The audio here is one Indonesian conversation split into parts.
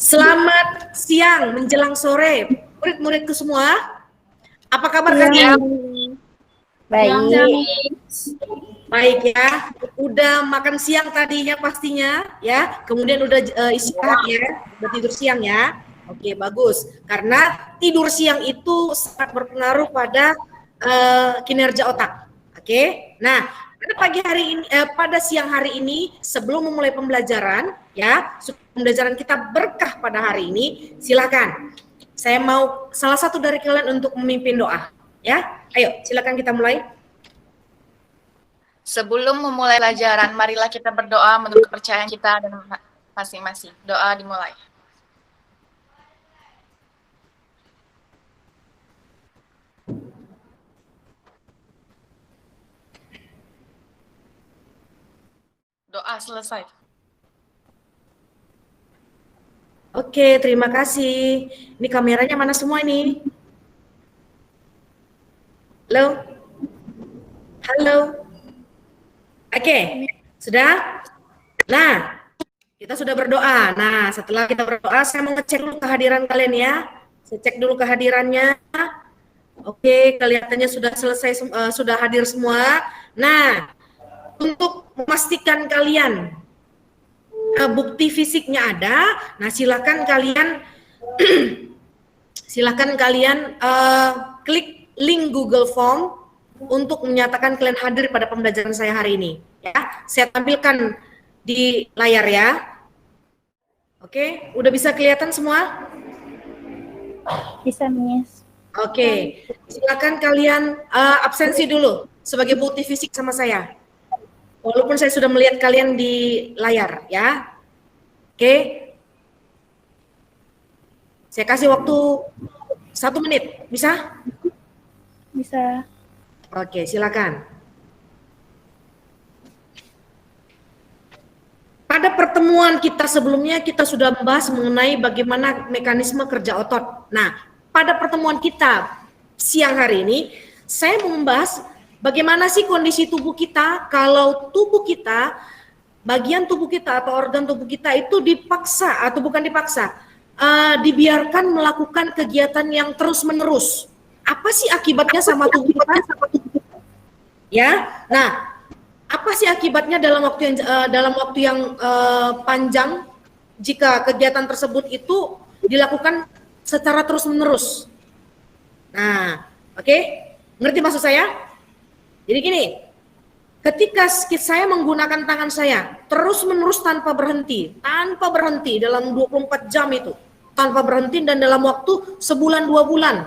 Selamat siang menjelang sore, murid-muridku semua. Apa kabar kalian? Baik. Baik ya. Udah makan siang tadinya pastinya ya. Kemudian udah istirahat ya, udah tidur siang ya. Oke, bagus. Karena tidur siang itu sangat berpengaruh pada kinerja otak. Oke. Nah, pada siang hari ini sebelum memulai pembelajaran ya, pembelajaran kita berkah pada hari ini, silakan. Saya mau salah satu dari kalian untuk memimpin doa ya. Ayo, silakan kita mulai. Sebelum memulai pelajaran, marilah kita berdoa menurut kepercayaan kita dan masing-masing. Doa dimulai. Doa selesai. Oke, terima kasih. Ini kameranya mana semua ini? Halo? Halo? Oke, sudah? Nah, kita sudah berdoa. Nah, setelah kita berdoa, saya mau ngecek dulu kehadiran kalian ya. Saya cek dulu kehadirannya. Oke, kelihatannya sudah selesai, sudah hadir semua. Nah, untuk memastikan kalian bukti fisiknya ada, nah silakan kalian klik link Google Form untuk menyatakan kalian hadir pada pembelajaran saya hari ini. Ya, saya tampilkan di layar ya. Oke, udah bisa kelihatan semua? Bisa, Miss. Oke, silakan kalian absensi dulu sebagai bukti fisik sama saya. Walaupun saya sudah melihat kalian di layar, ya. Oke. Saya kasih waktu 1 menit, bisa? Bisa. Oke, silakan. Pada pertemuan kita sebelumnya, kita sudah membahas mengenai bagaimana mekanisme kerja otot. Nah, pada pertemuan kita siang hari ini, saya mau membahas bagaimana sih kondisi tubuh kita kalau tubuh kita, bagian tubuh kita atau organ tubuh kita itu dipaksa atau bukan dipaksa, dibiarkan melakukan kegiatan yang terus-menerus. Apa sih akibatnya sama tubuh kita? Ya, nah, apa sih akibatnya dalam waktu yang panjang jika kegiatan tersebut itu dilakukan secara terus-menerus? Nah, oke, ngerti maksud saya? Jadi gini, ketika saya menggunakan tangan saya terus-menerus tanpa berhenti dalam 24 jam itu, tanpa berhenti dan dalam waktu sebulan 2 bulan.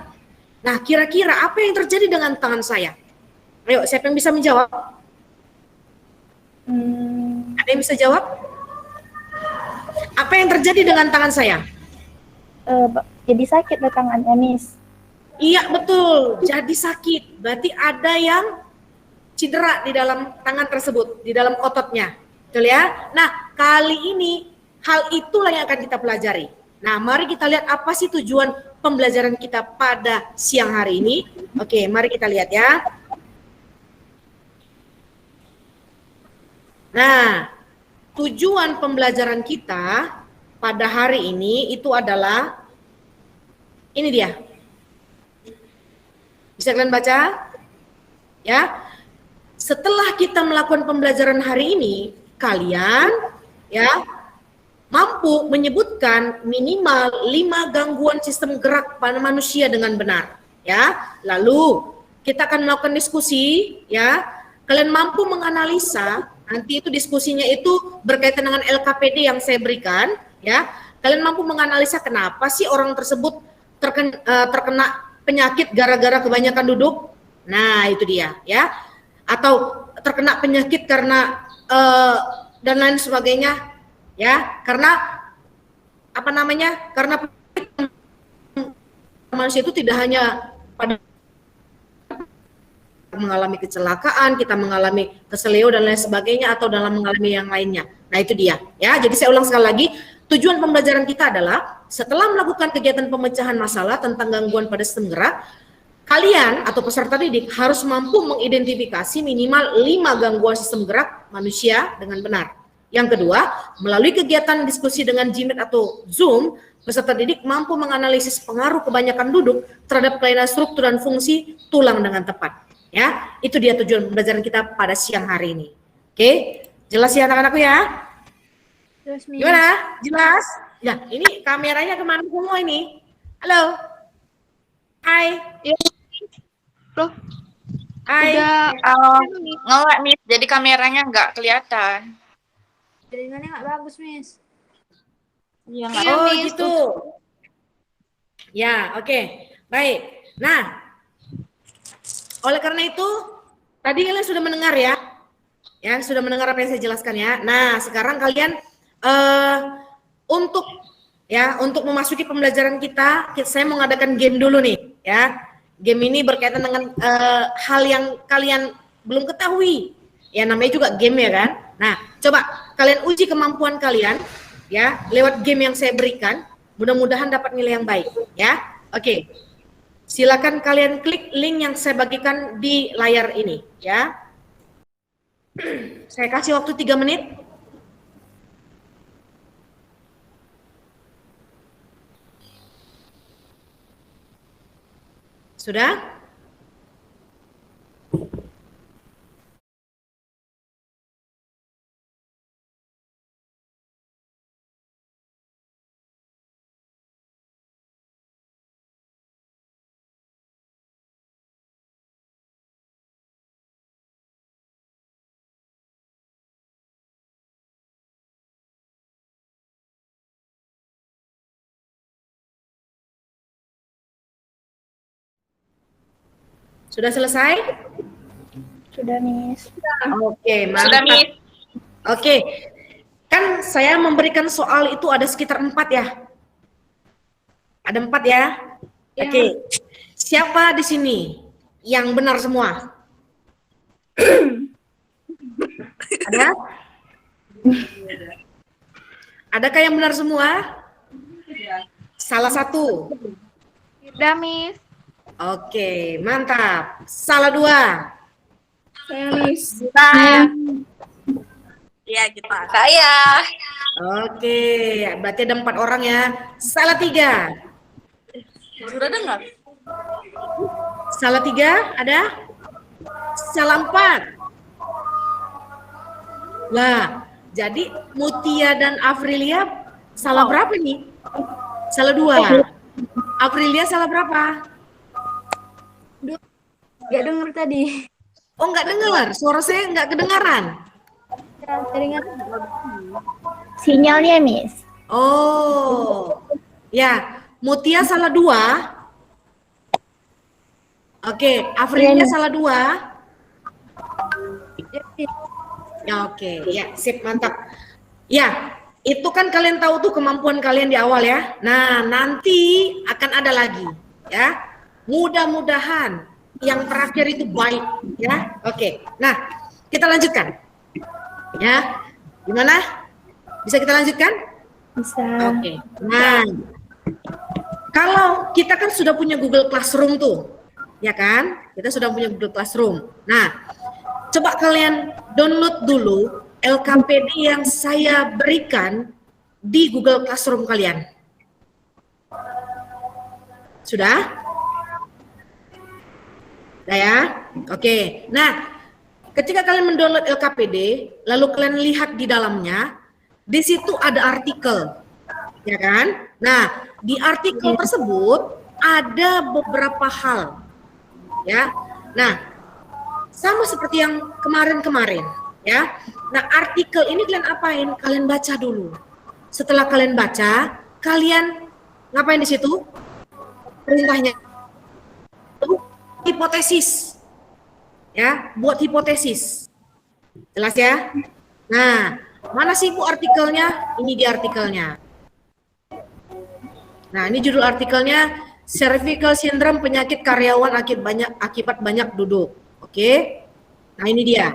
Nah, kira-kira apa yang terjadi dengan tangan saya? Ayo, siapa yang bisa menjawab? Ada yang bisa jawab? Apa yang terjadi dengan tangan saya? Jadi sakit deh tangannya, Miss. Iya, betul. Jadi sakit. Berarti ada yang cedera di dalam tangan tersebut, di dalam ototnya. Betul ya? Nah, kali ini hal itulah yang akan kita pelajari. Nah, mari kita lihat apa sih tujuan pembelajaran kita pada siang hari ini. Oke, mari kita lihat ya. Nah, tujuan pembelajaran kita pada hari ini itu adalah ini dia. Bisa kalian baca? Ya. Setelah kita melakukan pembelajaran hari ini, kalian ya mampu menyebutkan minimal 5 gangguan sistem gerak pada manusia dengan benar, ya. Lalu kita akan melakukan diskusi, ya. Kalian mampu menganalisa, nanti itu diskusinya itu berkaitan dengan LKPD yang saya berikan, ya. Kalian mampu menganalisa kenapa sih orang tersebut terkena penyakit gara-gara kebanyakan duduk. Nah, itu dia, ya. Atau terkena penyakit karena dan lain sebagainya, ya, karena apa namanya, karena manusia itu tidak hanya pada mengalami kecelakaan, kita mengalami keseleo dan lain sebagainya, atau dalam mengalami yang lainnya. Nah, itu dia, ya. Jadi saya ulang sekali lagi, tujuan pembelajaran kita adalah setelah melakukan kegiatan pemecahan masalah tentang gangguan pada sistem gerak, kalian atau peserta didik harus mampu mengidentifikasi minimal 5 gangguan sistem gerak manusia dengan benar. Yang kedua, melalui kegiatan diskusi dengan Gmeet atau Zoom, peserta didik mampu menganalisis pengaruh kebanyakan duduk terhadap kelainan struktur dan fungsi tulang dengan tepat. Ya, itu dia tujuan pembelajaran kita pada siang hari ini. Oke, jelas ya anak-anakku ya? Terus, Miss. Gimana? Jelas? Ya, ini kameranya kemana semua ini? Halo? Hai? Ya, loh, Hai? udah Ngelek, Miss. Jadi kameranya nggak kelihatan. jaringannya nggak bagus, Miss. Iya, Iya, Oh Miss. gitu. Ya, oke. Baik. Nah, oleh karena itu, tadi kalian sudah mendengar ya? Ya, sudah mendengar apa yang saya jelaskan ya. Nah, sekarang kalian untuk memasuki pembelajaran kita, saya mau ngadakan game dulu nih, ya. Game ini berkaitan dengan hal yang kalian belum ketahui. Ya, namanya juga game ya kan. Nah, coba kalian uji kemampuan kalian ya lewat game yang saya berikan. Mudah-mudahan dapat nilai yang baik ya. Oke. Silakan kalian klik link yang saya bagikan di layar ini ya. Saya kasih waktu 3 menit. Sudah? Sudah selesai? Sudah, Miss. Oke, Sudah, mantap. Miss. Oke, kan saya memberikan soal itu ada sekitar 4 ya. Ada 4 ya. Ya. Oke, siapa di sini yang benar semua? Ada? Adakah yang benar semua? Salah satu. Udah, Miss. Oke, mantap. Salah 2. Saya, Miss. Iya, kita. Saya. Oke, berarti ada 4 orang ya. Salah 3. Sudah dengar? Salah 3 ada? Salah 4. Lah, jadi Mutia dan Afrilia salah berapa nih? Salah 2. Afrilia salah berapa? Gak denger tadi. Oh, nggak dengar. Suara saya nggak kedengaran. Jaringan. Sinyalnya, Miss. Oh, ya. Mutia salah 2. Oke, Afrilia Iya, salah 2. Ya, oke, ya, sip, mantap. Ya, itu kan kalian tahu tuh kemampuan kalian di awal ya. Nah, nanti akan ada lagi, ya. Mudah-mudahan yang terakhir itu baik, ya. Oke, nah, kita lanjutkan. Ya, gimana? Bisa kita lanjutkan? Bisa. Oke, nah, kalau kita kan sudah punya Google Classroom tuh, ya kan? Kita sudah punya Google Classroom. Nah, coba kalian download dulu LKPD yang saya berikan di Google Classroom kalian. Sudah? Sudah ya? Oke. Nah, ketika kalian mendownload LKPD, lalu kalian lihat di dalamnya, di situ ada artikel, ya kan? Nah, di artikel tersebut ada beberapa hal, ya. Nah, sama seperti yang kemarin-kemarin, ya. Nah, artikel ini kalian apain? Kalian baca dulu. Setelah kalian baca, kalian ngapain di situ? Perintahnya hipotesis, ya, buat hipotesis. Jelas ya? Nah, mana sih Bu artikelnya? Ini di artikelnya. Nah, ini judul artikelnya, Cervical Syndrome, penyakit karyawan akibat banyak duduk. Oke. Nah, ini dia.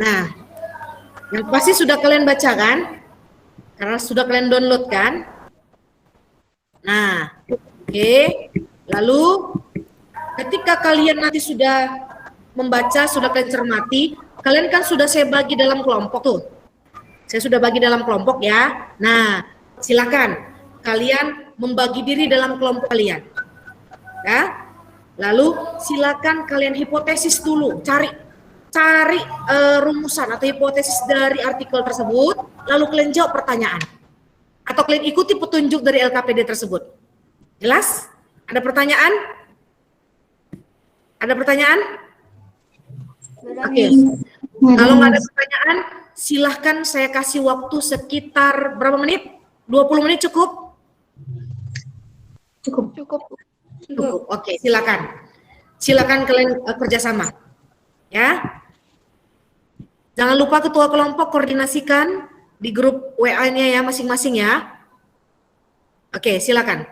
Nah, yang pasti sudah kalian baca kan? Karena sudah kalian download kan? Nah, oke. Lalu ketika kalian nanti sudah membaca, sudah kalian cermati, kalian kan sudah saya bagi dalam kelompok tuh. Saya sudah bagi dalam kelompok ya. Nah, silakan kalian membagi diri dalam kelompok kalian. Ya. Lalu silakan kalian hipotesis dulu, cari rumusan atau hipotesis dari artikel tersebut, lalu kalian jawab pertanyaan. Atau kalian ikuti petunjuk dari LKPD tersebut. Jelas? Ada pertanyaan? Ada pertanyaan? Oke. Kalau nggak ada pertanyaan, silahkan saya kasih waktu sekitar berapa menit? 20 menit cukup? Cukup. Cukup. Oke, silakan. Silakan kalian kerjasama. Ya. Jangan lupa ketua kelompok koordinasikan di grup WA-nya ya masing-masing ya. Oke, silakan.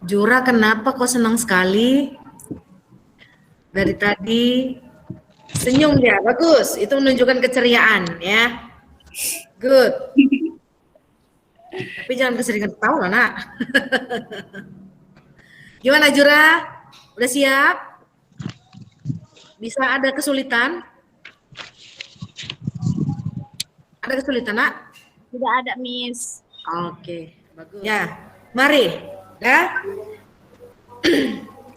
Jura, kenapa kok senang sekali? Dari tadi senyum dia, bagus. Itu menunjukkan keceriaan ya. Good. Tapi jangan keseringan ketawa, nak. Gimana Jura? Udah siap? Bisa ada kesulitan? Ada kesulitan, nak? Tidak ada, Miss. Oke, bagus. Ya, mari. Ya.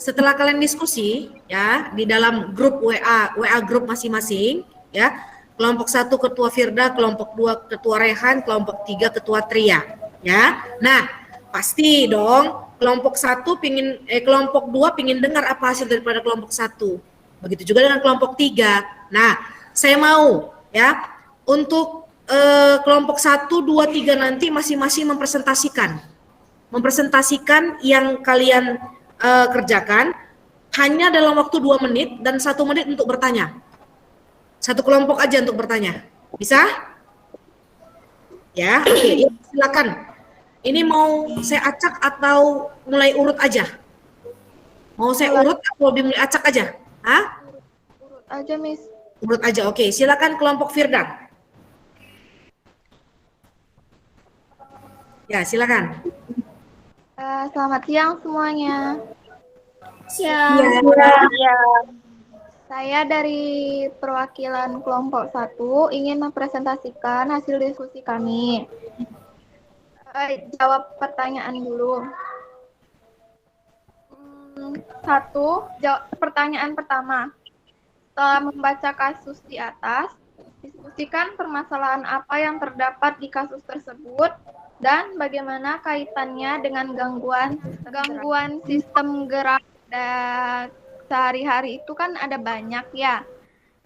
Setelah kalian diskusi ya di dalam grup WA grup masing-masing ya. Kelompok 1 Ketua Firda, kelompok 2 Ketua Rehan, kelompok 3 Ketua Tria ya. Nah, pasti dong kelompok 1 kelompok 2 pingin dengar apa hasil daripada kelompok 1. Begitu juga dengan kelompok 3. Nah, saya mau ya untuk kelompok 1, 2, 3 nanti masing-masing mempresentasikan yang kalian kerjakan hanya dalam waktu 2 menit dan 1 menit untuk bertanya. Satu kelompok aja untuk bertanya. Bisa? Ya, oke. Silakan. Ini mau saya acak atau mulai urut aja? Mau saya urut atau lebih mulai acak aja? Hah? Urut aja, Miss. Urut aja, oke. Silakan kelompok Firda. Ya, silakan. Selamat siang semuanya. Ya. Saya dari perwakilan kelompok 1 ingin mempresentasikan hasil diskusi kami. Jawab pertanyaan dulu. Pertanyaan pertama. Setelah membaca kasus di atas, diskusikan permasalahan apa yang terdapat di kasus tersebut dan bagaimana kaitannya dengan gangguan sistem gerak sehari-hari itu kan ada banyak ya.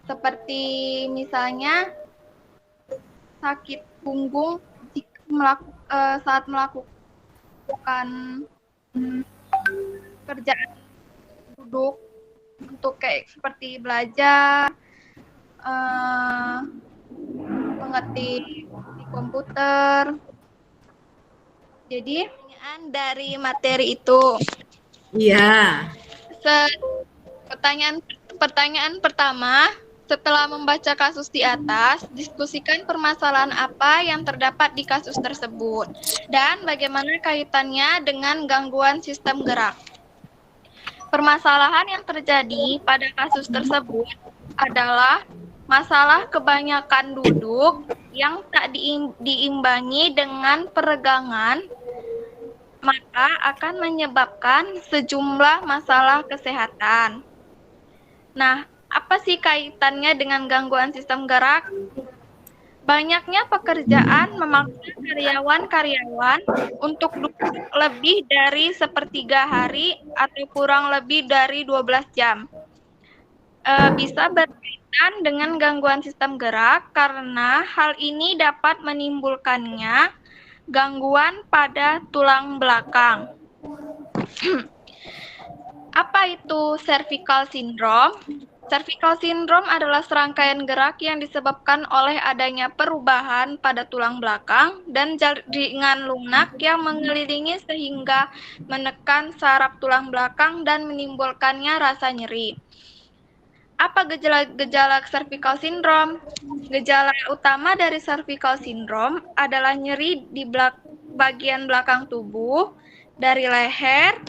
Seperti misalnya sakit punggung saat melakukan kerjaan duduk untuk kayak seperti belajar, mengetik di komputer. Jadi dari materi itu. Iya. Pertanyaan pertama, setelah membaca kasus di atas, diskusikan permasalahan apa yang terdapat di kasus tersebut dan bagaimana kaitannya dengan gangguan sistem gerak. Permasalahan yang terjadi pada kasus tersebut adalah masalah kebanyakan duduk yang tak diimbangi dengan peregangan, maka akan menyebabkan sejumlah masalah kesehatan. Nah, apa sih kaitannya dengan gangguan sistem gerak? Banyaknya pekerjaan memaksa karyawan-karyawan untuk duduk lebih dari sepertiga hari atau kurang lebih dari 12 jam. Bisa berkaitan dengan gangguan sistem gerak karena hal ini dapat menimbulkannya gangguan pada tulang belakang. Apa itu cervical syndrome? Cervical syndrome adalah serangkaian gerak yang disebabkan oleh adanya perubahan pada tulang belakang dan jaringan lunak yang mengelilingi sehingga menekan saraf tulang belakang dan menimbulkannya rasa nyeri. Apa gejala cervical syndrome? Gejala utama dari cervical syndrome adalah nyeri di bagian belakang tubuh, dari leher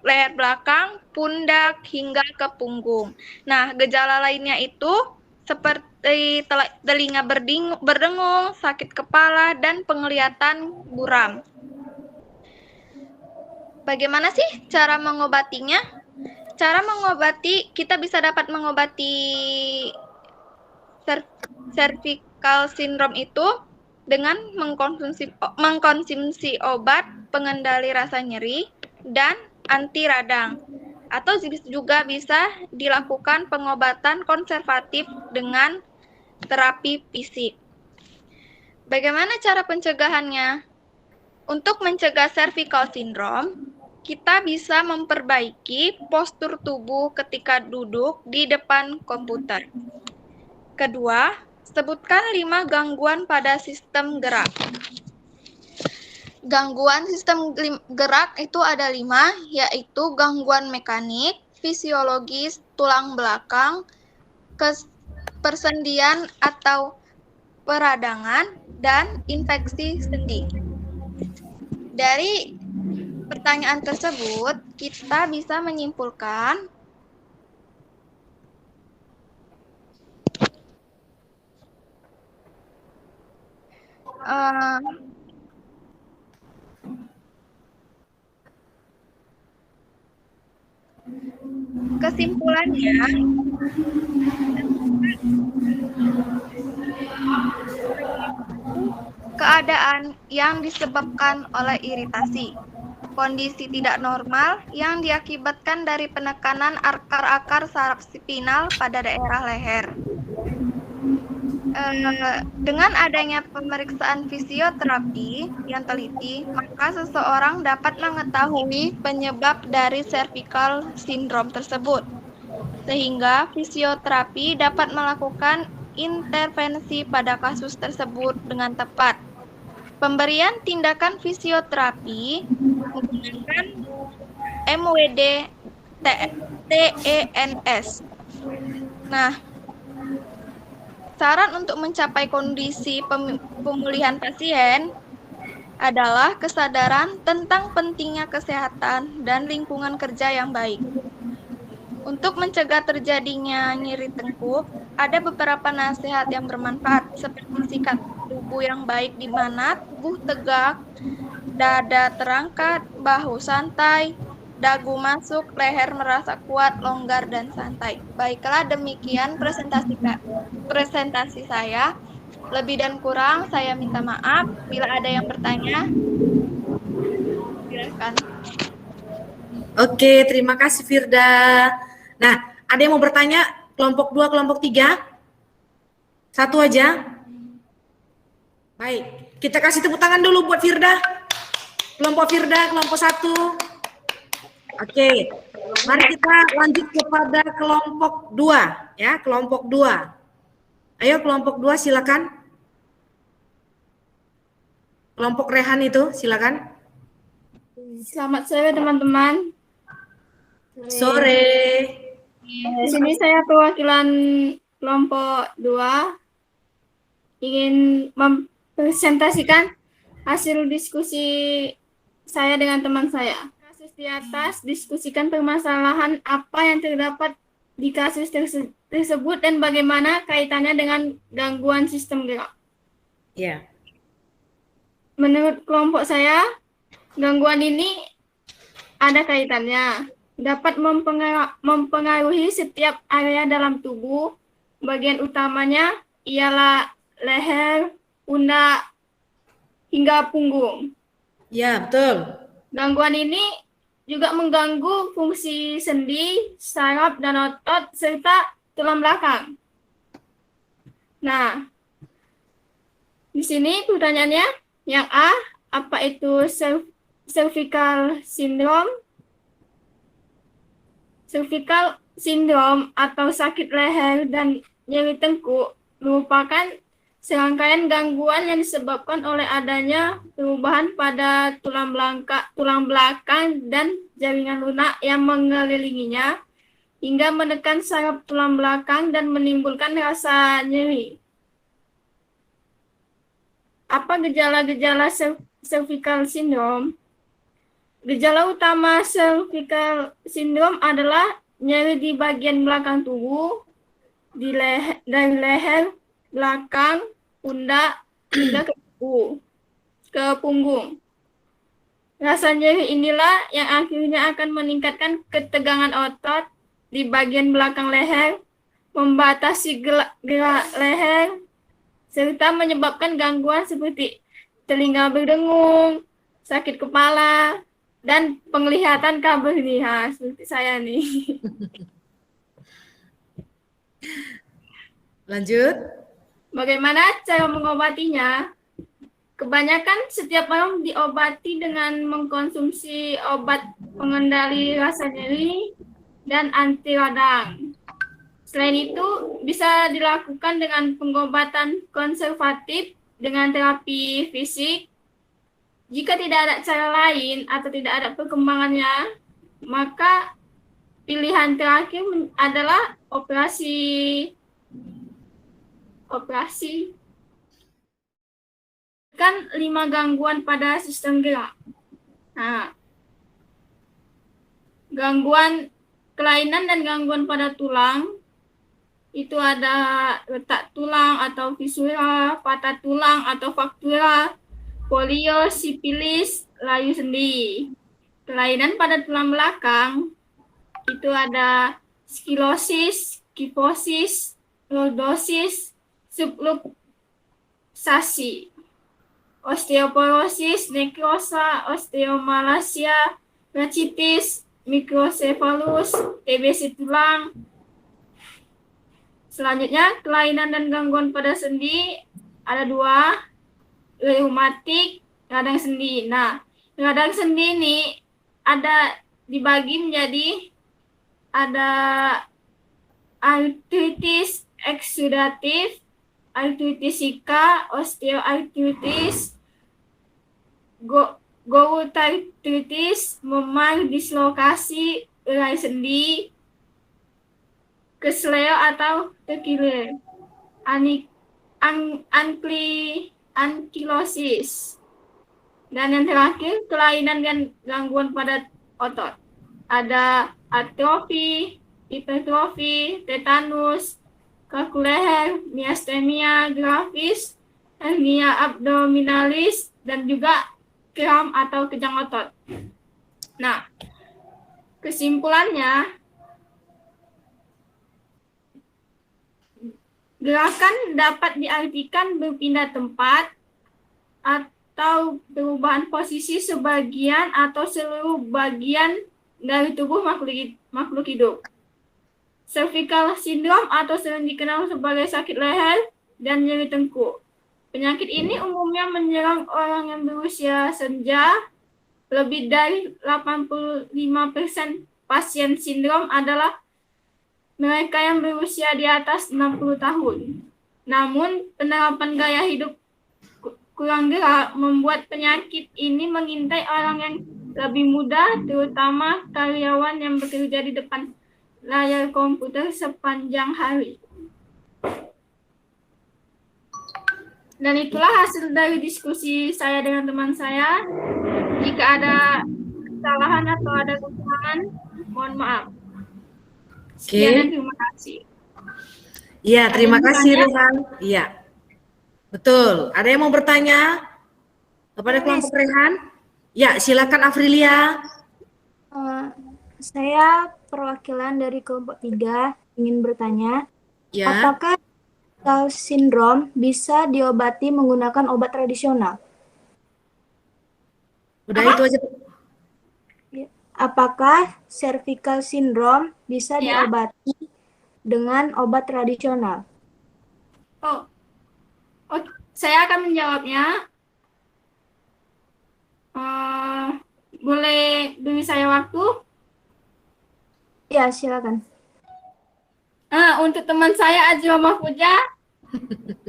belakang, pundak, hingga ke punggung. Nah, gejala lainnya itu seperti telinga berdengung, sakit kepala, dan penglihatan buram. Bagaimana sih cara mengobatinya? Cara mengobati, kita bisa dapat mengobati cervical syndrome itu dengan mengkonsumsi obat pengendali rasa nyeri dan anti radang. Atau juga bisa dilakukan pengobatan konservatif dengan terapi fisik. Bagaimana cara pencegahannya? Untuk mencegah cervical syndrome, kita bisa memperbaiki postur tubuh ketika duduk di depan komputer. Kedua, sebutkan 5 gangguan pada sistem gerak. Gangguan sistem gerak itu ada 5, yaitu gangguan mekanik, fisiologis, tulang belakang, persendian atau peradangan, dan infeksi sendi. Dari pertanyaan tersebut, kita bisa menyimpulkan kesimpulannya, keadaan yang disebabkan oleh iritasi, kondisi tidak normal yang diakibatkan dari penekanan akar-akar saraf spinal pada daerah leher. Dengan adanya pemeriksaan fisioterapi yang teliti, maka seseorang dapat mengetahui penyebab dari cervical syndrome tersebut, sehingga fisioterapi dapat melakukan intervensi pada kasus tersebut dengan tepat. Pemberian tindakan fisioterapi menggunakan MWD TENS. Nah, saran untuk mencapai kondisi pemulihan pasien adalah kesadaran tentang pentingnya kesehatan dan lingkungan kerja yang baik. Untuk mencegah terjadinya nyeri tengkuk, ada beberapa nasihat yang bermanfaat, seperti sikap tubuh yang baik di mana tubuh tegak, dada terangkat, bahu santai, dagu masuk, leher merasa kuat, longgar, dan santai. Baiklah, demikian presentasi saya. Lebih dan kurang saya minta maaf. Bila ada yang bertanya, silakan. Oke, terima kasih Firda. Nah, ada yang mau bertanya? Kelompok 2, kelompok 3? Satu aja? Baik, kita kasih tepuk tangan dulu buat Firda. Kelompok Firda, kelompok 1. Oke, mari kita lanjut kepada kelompok 2. Ya, kelompok 2. Ayo kelompok 2 silakan. Kelompok Rehan itu silakan. Selamat sore teman-teman. Sore. Di sini saya perwakilan kelompok 2 ingin mempresentasikan hasil diskusi saya dengan teman saya. Kasus di atas diskusikan permasalahan apa yang terdapat di kasus tersebut dan bagaimana kaitannya dengan gangguan sistem gerak. Ya. Menurut kelompok saya, gangguan ini ada kaitannya, dapat mempengaruhi setiap area dalam tubuh. Bagian utamanya ialah leher, pundak, hingga punggung. Ya, betul. Gangguan ini juga mengganggu fungsi sendi, saraf, dan otot, serta tulang belakang. Nah, di sini pertanyaannya, yang A, apa itu cervical syndrome? Cervical syndrome atau sakit leher dan nyeri tengkuk merupakan serangkaian gangguan yang disebabkan oleh adanya perubahan pada tulang belakang dan jaringan lunak yang mengelilinginya hingga menekan saraf tulang belakang dan menimbulkan rasa nyeri. Apa gejala-gejala cervical syndrome? Gejala utama cervical syndrome adalah nyeri di bagian belakang tubuh, dari leher, belakang, pundak, hingga ke punggung. Rasa nyeri inilah yang akhirnya akan meningkatkan ketegangan otot di bagian belakang leher, membatasi gerak leher, serta menyebabkan gangguan seperti telinga berdengung, sakit kepala, dan penglihatan kabel nih, seperti saya nih. Lanjut. Bagaimana cara mengobatinya? Kebanyakan setiap orang diobati dengan mengkonsumsi obat pengendali rasa nyeri dan anti radang. Selain itu, bisa dilakukan dengan pengobatan konservatif dengan terapi fisik, Jika tidak ada cara lain atau tidak ada perkembangannya, maka pilihan terakhir adalah operasi kan 5 gangguan pada sistem gerak. Nah, gangguan kelainan dan gangguan pada tulang itu ada retak tulang atau fisura, patah tulang atau fraktura, polio, sipilis, layu sendi. Kelainan pada tulang belakang itu ada skilosis, kifosis, lordosis, subluxasi, osteoporosis, nekrosa, osteomalacia, rachitis, mikrosefalus, TBC tulang. Selanjutnya, kelainan dan gangguan pada sendi ada 2, reumatik, radang sendi. Nah, radang sendi ini ada dibagi menjadi ada artritis eksudatif, artritis Zika, osteoartritis, goutartritis, memar dislokasi urai sendi, kesleo atau terkilir, ankylosis. Dan yang terakhir, kelainan dan gangguan pada otot. Ada atrofi, hipertrofi, tetanus, kaku leher, miasthenia gravis, hernia abdominalis, dan juga kram atau kejang otot. Nah, kesimpulannya, gerakan dapat diartikan berpindah tempat atau perubahan posisi sebagian atau seluruh bagian dari tubuh makhluk hidup. Cervical syndrome atau sering dikenal sebagai sakit leher dan nyeri tengkuk. Penyakit ini umumnya menyerang orang yang berusia senja. Lebih dari 85% pasien sindrom adalah mereka yang berusia di atas 60 tahun. Namun, penerapan gaya hidup kurang gerak membuat penyakit ini mengintai orang yang lebih muda, terutama karyawan yang bekerja di depan layar komputer sepanjang hari. Dan itulah hasil dari diskusi saya dengan teman saya. Jika ada kesalahan atau ada kekurangan, mohon maaf. Sekian dan terima kasih. Iya, terima kasih Rehan. Iya, betul. Ada yang mau bertanya kepada kelompok Rehan? Ya, silakan Afrilia. Saya perwakilan dari kelompok 3 ingin bertanya, Ya. apakah cervical syndrome bisa diobati menggunakan obat tradisional? Udah itu aja. Apakah cervical syndrome bisa Ya. diobati dengan obat tradisional? Oh, saya akan menjawabnya. Boleh beri saya waktu? Ya, silakan. Untuk teman saya Ajwa Mahfuja,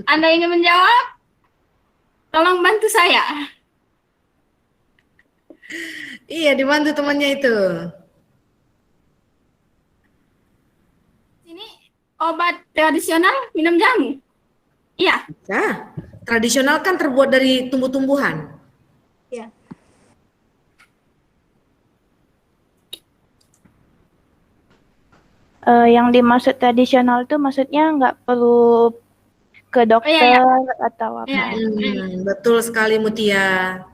Anda ingin menjawab? Tolong bantu saya. Iya, dibantu temannya itu. Ini obat tradisional minum jamu. Iya. Nah, tradisional kan terbuat dari tumbuh-tumbuhan. Ya. Yang dimaksud tradisional itu maksudnya nggak perlu ke dokter atau apa? Iya. Betul sekali Mutia.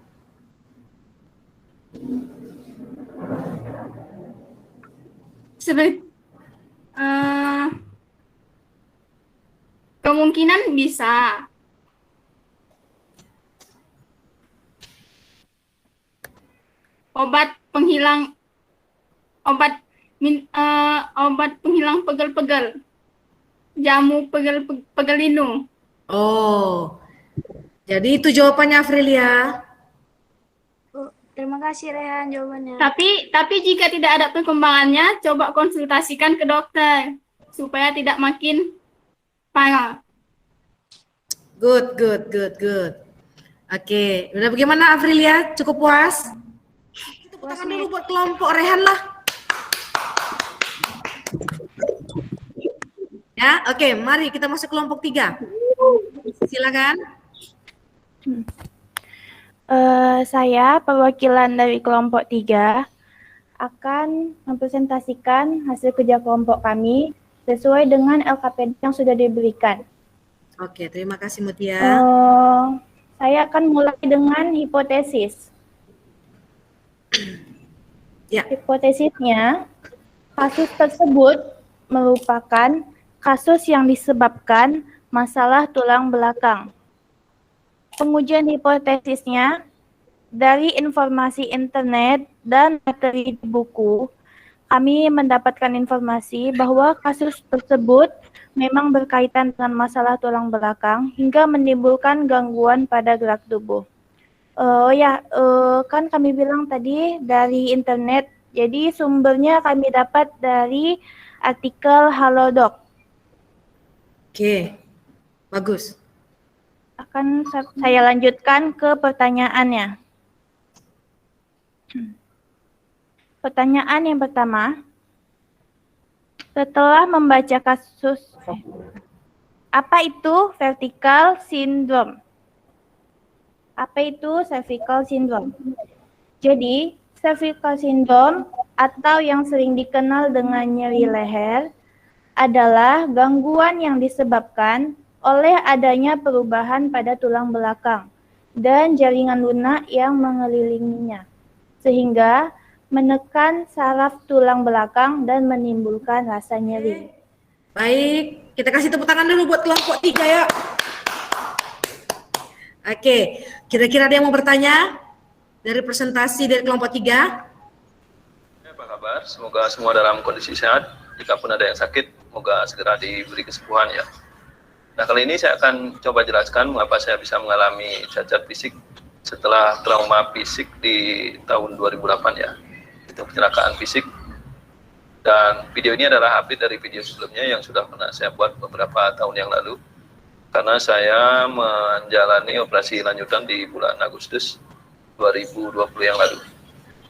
Kemungkinan bisa. Obat penghilang pegel-pegel. Jamu pegelinu. Oh, jadi itu jawabannya Afrilia. Terima kasih Rehan jawabannya. Tapi jika tidak ada perkembangannya, coba konsultasikan ke dokter supaya tidak makin parah. Good. Oke, udah bagaimana Afrilia? Cukup puas? Tepuk tangan dulu buat kelompok Rehan lah. Ya, oke, mari kita masuk kelompok 3. Silakan. Saya perwakilan dari kelompok 3 akan mempresentasikan hasil kerja kelompok kami sesuai dengan LKPD yang sudah diberikan. Oke, terima kasih Mutia. Saya akan mulai dengan hipotesis. Ya. Hipotesisnya, kasus tersebut merupakan kasus yang disebabkan masalah tulang belakang. Pengujian hipotesisnya dari informasi internet dan materi di buku, kami mendapatkan informasi bahwa kasus tersebut memang berkaitan dengan masalah tulang belakang hingga menimbulkan gangguan pada gerak tubuh. Kan kami bilang tadi dari internet, jadi sumbernya kami dapat dari artikel Halodoc. Oke, bagus. Akan saya lanjutkan ke pertanyaannya. Pertanyaan yang pertama, setelah membaca kasus, apa itu vertical syndrome? Apa itu cervical syndrome? Jadi, cervical syndrome atau yang sering dikenal dengan nyeri leher adalah gangguan yang disebabkan oleh adanya perubahan pada tulang belakang dan jaringan lunak yang mengelilinginya, sehingga menekan saraf tulang belakang dan menimbulkan rasa nyeri. Baik, kita kasih tepuk tangan dulu buat kelompok 3 ya. Oke, kira-kira ada yang mau bertanya dari presentasi dari kelompok 3? Apa kabar? Semoga semua dalam kondisi sehat. Jika pun ada yang sakit, semoga segera diberi kesembuhan ya. Nah, kali ini saya akan coba jelaskan mengapa saya bisa mengalami cacat fisik setelah trauma fisik di tahun 2008 ya. Itu kecelakaan fisik. Dan video ini adalah update dari video sebelumnya yang sudah pernah saya buat beberapa tahun yang lalu. Karena saya menjalani operasi lanjutan di bulan Agustus 2020 yang lalu.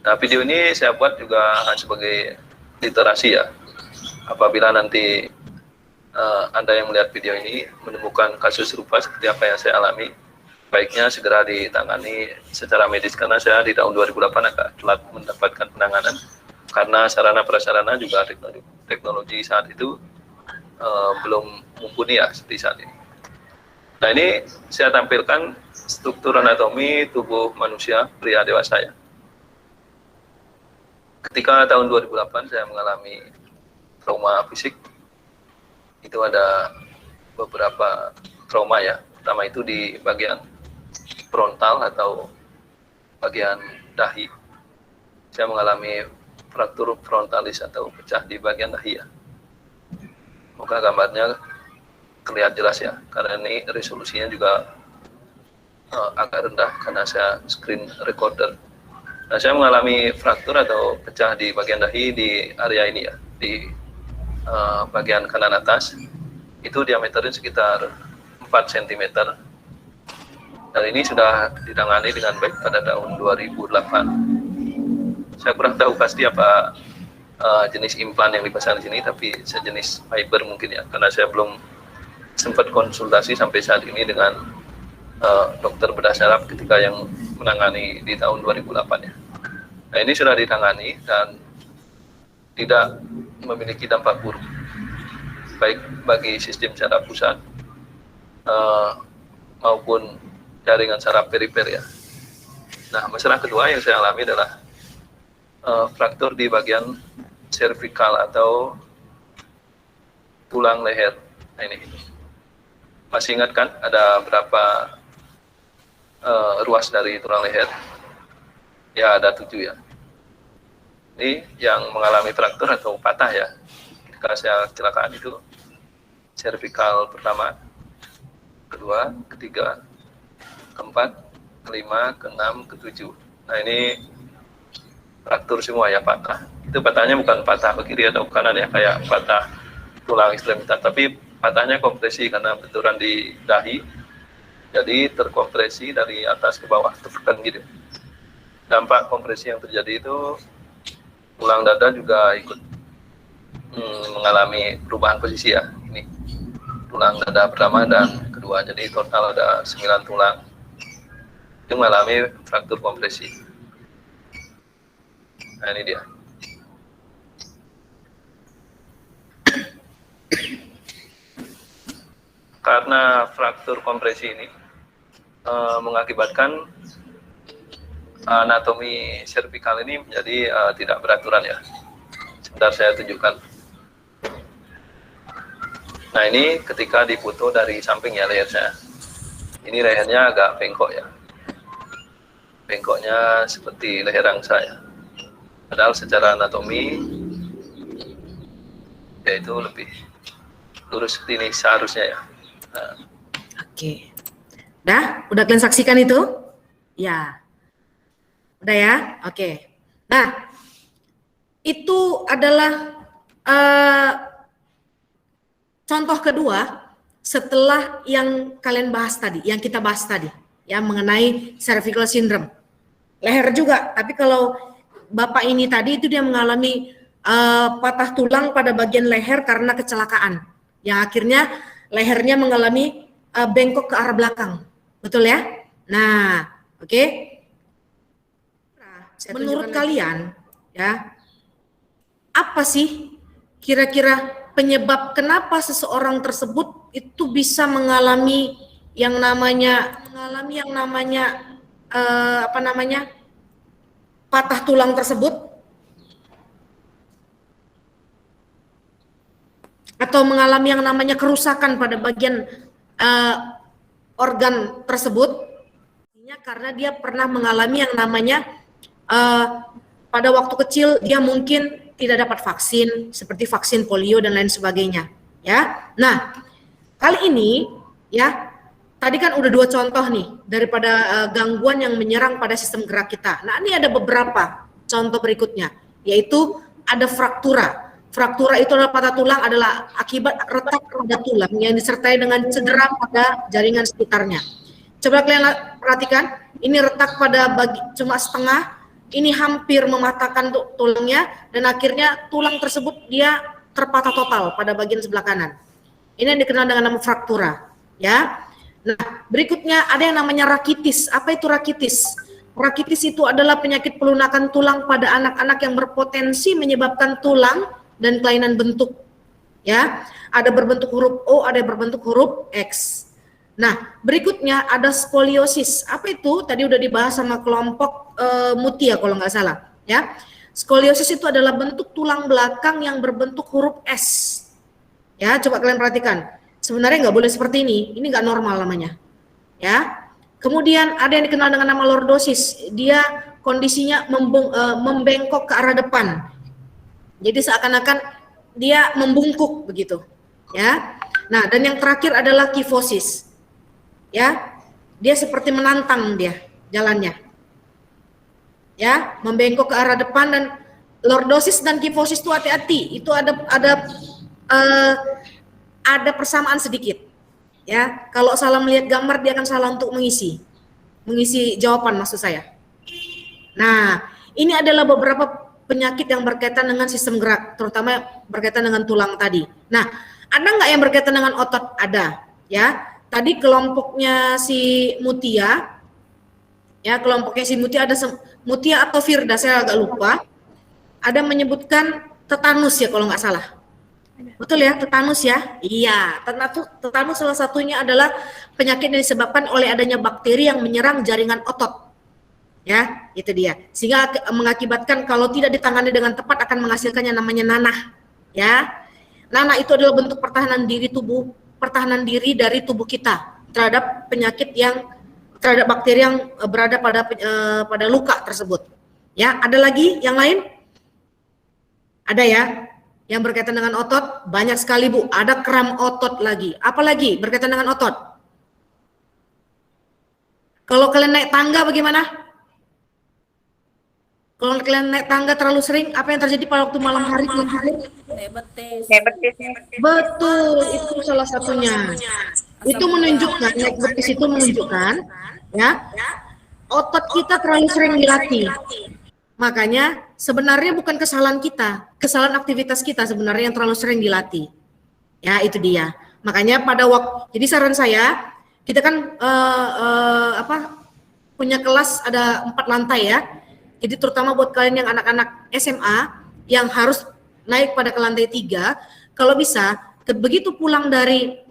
Nah, video ini saya buat juga sebagai literasi ya. Apabila nanti Anda yang melihat video ini menemukan kasus serupa seperti apa yang saya alami, baiknya segera ditangani secara medis, karena saya di tahun 2008 agak telat mendapatkan penanganan karena sarana prasarana juga teknologi saat itu belum mumpuni ya seperti saat ini. Nah, ini saya tampilkan struktur anatomi tubuh manusia pria dewasa ya. Ketika tahun 2008 saya mengalami trauma fisik, itu ada beberapa trauma ya. Pertama itu di bagian frontal atau bagian dahi. Saya mengalami fraktur frontalis atau pecah di bagian dahi ya. Semoga gambarnya terlihat jelas ya, karena ini resolusinya juga agak rendah karena saya screen recorder. Nah, saya mengalami fraktur atau pecah di bagian dahi di area ini ya, di bagian kanan atas. Itu diameternya sekitar 4 cm. Dan ini sudah ditangani dengan baik pada tahun 2008. Saya kurang tahu pasti apa jenis implan yang dipasang di sini, tapi sejenis fiber mungkin ya, karena saya belum sempat konsultasi sampai saat ini dengan dokter bedah saraf ketika yang menangani di tahun 2008 ya. Nah, ini sudah ditangani dan tidak memiliki dampak buruk baik bagi sistem saraf pusat maupun jaringan saraf perifer ya. Nah, masalah kedua yang saya alami adalah fraktur di bagian cervical atau tulang leher. Nah, ini masih ingat kan ada berapa ruas dari tulang leher? Ya, ada 7 ya. Ini yang mengalami fraktur atau patah ya. Ketika saya kecelakaan itu cervical pertama, kedua, ketiga, keempat, kelima, keenam, ketujuh. Nah, ini fraktur semua ya, patah. Itu patahnya bukan patah ke kiri atau ke kanan ya, kayak patah tulang ekstremitas, tapi patahnya kompresi karena benturan di dahi jadi terkompresi dari atas ke bawah, tekan gitu. Dampak kompresi yang terjadi itu tulang dada juga ikut mengalami perubahan posisi ya. Ini tulang dada pertama dan kedua, jadi total ada 9 tulang itu mengalami fraktur kompresi. Nah, ini dia. Karena fraktur kompresi ini mengakibatkan anatomi servikal ini menjadi tidak beraturan ya. Sebentar saya tunjukkan. Nah, ini ketika difoto dari samping ya leher saya. Ini lehernya agak bengkok ya. Bengkoknya seperti leher angsa ya. Padahal secara anatomi yaitu lebih lurus seperti ini seharusnya ya. Nah. Oke. Udah kalian saksikan itu? Ya. Udah ya? Oke. Nah, itu adalah contoh kedua setelah yang kalian bahas tadi, yang kita bahas tadi, ya mengenai cervical syndrome. Leher juga, tapi kalau Bapak ini tadi itu dia mengalami patah tulang pada bagian leher karena kecelakaan, yang akhirnya lehernya mengalami bengkok ke arah belakang, betul ya? Nah, oke. Menurut kalian, ya, apa sih kira-kira penyebab kenapa seseorang tersebut itu bisa mengalami yang namanya patah tulang tersebut, atau mengalami yang namanya kerusakan pada bagian organ tersebut? Karena dia pernah mengalami yang namanya pada waktu kecil dia mungkin tidak dapat vaksin seperti vaksin polio dan lain sebagainya, ya. Nah, kali ini ya, tadi kan udah 2 contoh nih daripada gangguan yang menyerang pada sistem gerak kita. Nah, ini ada beberapa contoh berikutnya, yaitu ada fraktura. Fraktura itu adalah patah tulang adalah akibat retak pada tulang yang disertai dengan cedera pada jaringan sekitarnya. Coba kalian perhatikan, ini retak pada cuma setengah, ini hampir mematahkan tulangnya, dan akhirnya tulang tersebut dia terpatah total pada bagian sebelah kanan. Ini yang dikenal dengan nama fraktura, ya. Nah, berikutnya ada yang namanya rakitis. Apa itu rakitis? Rakitis itu adalah penyakit pelunakan tulang pada anak-anak yang berpotensi menyebabkan tulang dan kelainan bentuk, ya. Ada berbentuk huruf O, ada yang berbentuk huruf X. Nah, berikutnya ada skoliosis. Apa itu? Tadi udah dibahas sama kelompok Mutia kalau nggak salah, ya. Skoliosis itu adalah bentuk tulang belakang yang berbentuk huruf S. Ya, coba kalian perhatikan. Sebenarnya nggak boleh seperti ini nggak normal namanya, ya. Kemudian ada yang dikenal dengan nama lordosis. Dia kondisinya membengkok ke arah depan. Jadi seakan-akan dia membungkuk begitu, ya. Nah, dan yang terakhir adalah kifosis. Ya, dia seperti menantang dia jalannya, ya, membengkok ke arah depan. Dan lordosis dan kifosis itu hati-hati, itu ada persamaan sedikit, ya. Kalau salah melihat gambar dia akan salah untuk mengisi jawaban maksud saya. Nah, ini adalah beberapa penyakit yang berkaitan dengan sistem gerak, terutama berkaitan dengan tulang tadi. Nah, ada nggak yang berkaitan dengan otot? Ada, ya. Tadi kelompoknya si Mutia, ya, kelompoknya si Mutia ada Mutia atau Firda, saya agak lupa. Ada menyebutkan tetanus ya kalau nggak salah. Betul ya, tetanus ya? Iya, tetanus salah satunya adalah penyakit yang disebabkan oleh adanya bakteri yang menyerang jaringan otot. Ya, itu dia. Sehingga mengakibatkan kalau tidak ditangani dengan tepat akan menghasilkan yang namanya nanah. Ya. Nanah itu adalah bentuk pertahanan diri dari tubuh kita terhadap terhadap bakteri yang berada pada luka tersebut. Ya, ada lagi yang lain? Ada ya? Yang berkaitan dengan otot banyak sekali, Bu. Ada kram otot lagi. Apa lagi berkaitan dengan otot? Kalau kalian naik tangga bagaimana? Kalau kalian naik tangga terlalu sering, apa yang terjadi pada waktu malam hari? Betul, itu salah satunya. Itu menunjukkan, naik betis itu menunjukkan, ya, otot kita terlalu sering dilatih. Makanya sebenarnya bukan kesalahan kita, kesalahan aktivitas kita sebenarnya yang terlalu sering dilatih. Ya, itu dia. Makanya pada waktu, jadi saran saya, kita kan punya kelas ada 4 lantai ya. Jadi terutama buat kalian yang anak-anak SMA yang harus naik pada ke lantai 3, kalau bisa begitu pulang dari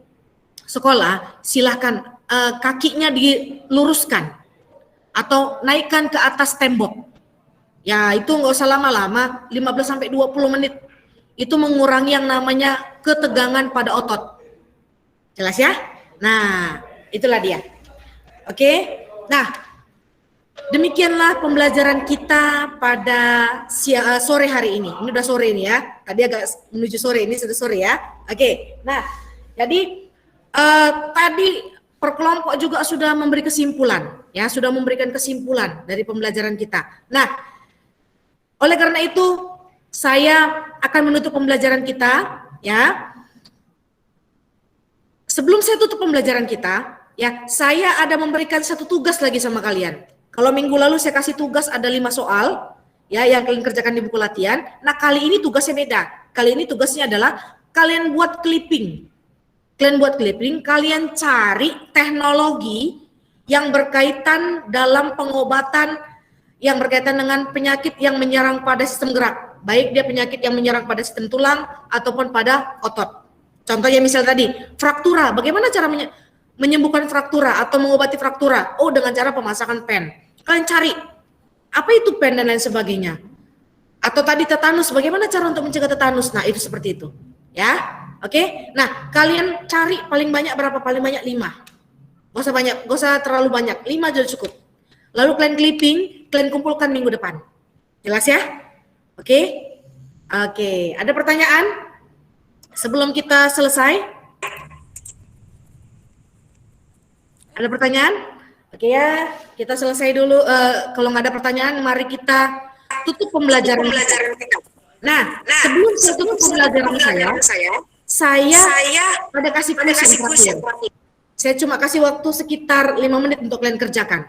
sekolah, silahkan kakinya diluruskan atau naikkan ke atas tembok. Ya, itu nggak usah lama-lama, 15-20 menit. Itu mengurangi yang namanya ketegangan pada otot. Jelas ya? Nah, itulah dia. Oke. Nah, demikianlah pembelajaran kita pada sore hari ini. Ini udah sore ini ya. Tadi agak menuju sore, ini sudah sore ya. Oke. Nah, jadi tadi per kelompok juga sudah memberi kesimpulan, ya, sudah memberikan kesimpulan dari pembelajaran kita. Nah, oleh karena itu saya akan menutup pembelajaran kita, ya. Sebelum saya tutup pembelajaran kita, ya, saya ada memberikan satu tugas lagi sama kalian. Kalau minggu lalu saya kasih tugas ada 5 soal, ya, yang kalian kerjakan di buku latihan. Nah, kali ini tugasnya beda. Kali ini tugasnya adalah kalian buat clipping. Kalian cari teknologi yang berkaitan dalam pengobatan yang berkaitan dengan penyakit yang menyerang pada sistem gerak. Baik dia penyakit yang menyerang pada sistem tulang ataupun pada otot. Contohnya misal tadi, fraktura. Bagaimana cara menyembuhkan fraktura atau mengobati fraktura? Oh, dengan cara pemasangan pen. Kalian cari, apa itu pen dan lain sebagainya. Atau tadi tetanus, bagaimana cara untuk mencegah tetanus? Nah, itu seperti itu. Ya, oke. Nah, kalian cari paling banyak berapa? Paling banyak 5. Gak usah banyak, gak usah terlalu banyak. 5 aja cukup. Lalu kalian clipping, kalian kumpulkan minggu depan. Jelas ya? Oke? Oke, ada pertanyaan? Sebelum kita selesai? Ada pertanyaan? Oke ya, kita selesai dulu. Kalau nggak ada pertanyaan, mari kita tutup pembelajaran kita. Nah, sebelum saya tutup pembelajaran saya ada kasih kuis yang terakhir. Saya cuma kasih waktu sekitar 5 menit untuk kalian kerjakan.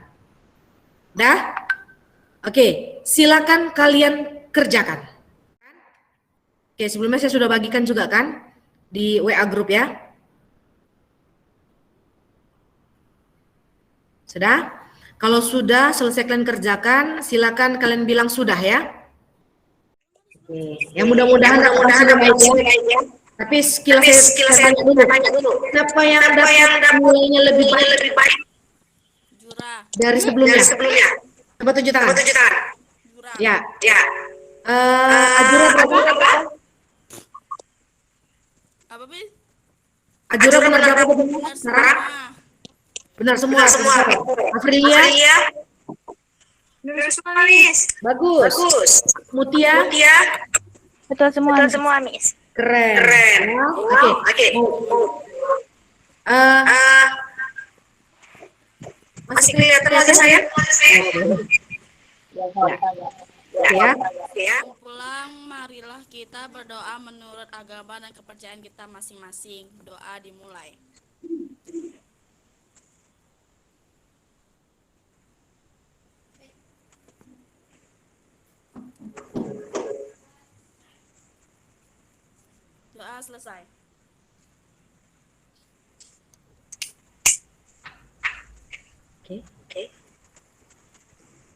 Dah? Oke, silakan kalian kerjakan. Oke, sebelumnya saya sudah bagikan juga kan di WA grup ya. Sudah? Kalau sudah selesai kalian kerjakan, silakan kalian bilang sudah ya. Oke, yang mudah-mudahan ya. Tapi sekilas saya tanya dulu. Siapa yang dapat nilainya lebih baik? Dari sebelumnya. Coba tunjuk tangan. Ya. Ajura berapa? Apa, Bis? Ajura benar berapa? Benar semua. Afrilia? Benar semua, Miss. Bagus. Mutia? Betul semua, Miss. Keren. Oke. Masih kelihatan lagi saya? Ya. Pulang, marilah kita berdoa menurut agama dan kepercayaan kita masing-masing. Doa dimulai. Doa selesai. Oke.